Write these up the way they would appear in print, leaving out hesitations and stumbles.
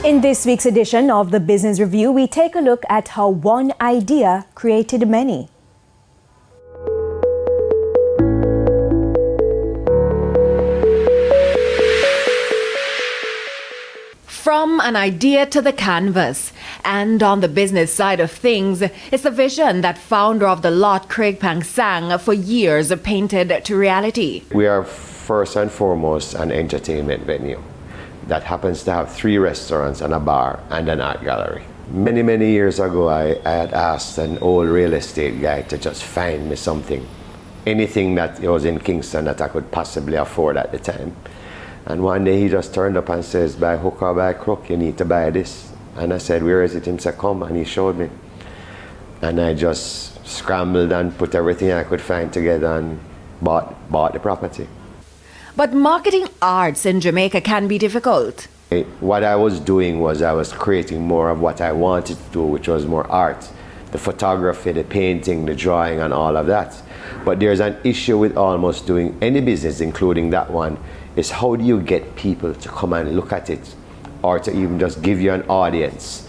In this week's edition of the Business Review, we take a look at how one idea created many. From an idea to the canvas, and on the business side of things, it's the vision that founder of the lot, Craig Pang Sang, for years painted to reality. We are first and foremost an entertainment venue that happens to have 3 restaurants and a bar and an art gallery. Many years ago, I had asked an old real estate guy to just find me something, anything that was in Kingston that I could possibly afford at the time. And one day he just turned up and says, by hook or by crook, you need to buy this. And I said, where is it? He said, come, and he showed me. And I just scrambled and put everything I could find together and bought the property. But marketing arts in Jamaica can be difficult. What I was doing was I was creating more of what I wanted to do, which was more art. The photography, the painting, the drawing, and all of that. But there's an issue with almost doing any business, including that one, is how do you get people to come and look at it, or to even just give you an audience.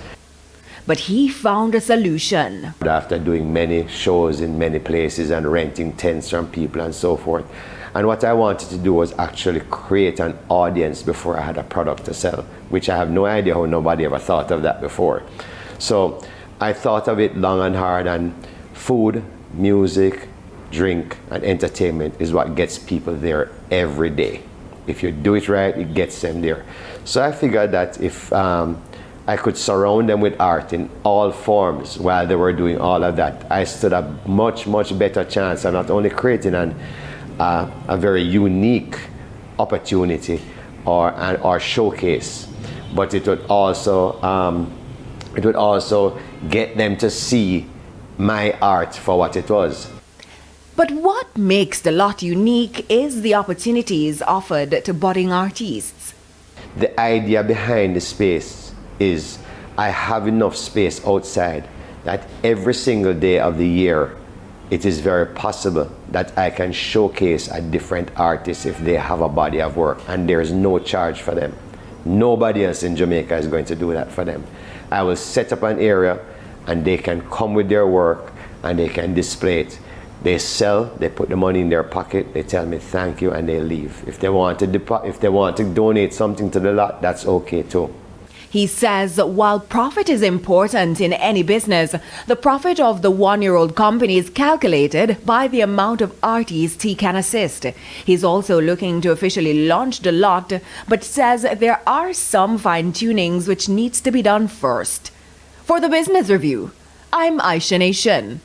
But he found a solution. After doing many shows in many places and renting tents from people and so forth, and what I wanted to do was actually create an audience before I had a product to sell, which I have no idea how nobody ever thought of that before. So I thought of it long and hard, and food, music, drink, and entertainment is what gets people there every day. If you do it right, it gets them there. So I figured that if I could surround them with art in all forms while they were doing all of that, I stood a much better chance of not only creating a very unique opportunity or showcase, but it would also get them to see my art for what it was. But what makes the lot unique is the opportunities offered to budding artists. The idea behind the space is I have enough space outside that every single day of the year it is very possible that I can showcase a different artist if they have a body of work, and there is no charge for them. Nobody else in Jamaica is going to do that for them. I will set up an area and they can come with their work and they can display it. They sell, they put the money in their pocket, they tell me thank you, and they leave. If they want to donate something to the lot, that's okay too. He says while profit is important in any business, the profit of the one-year-old company is calculated by the amount of artists he can assist. He's also looking to officially launch the lot, but says there are some fine-tunings which needs to be done first. For the Business Review, I'm Aisha Nation.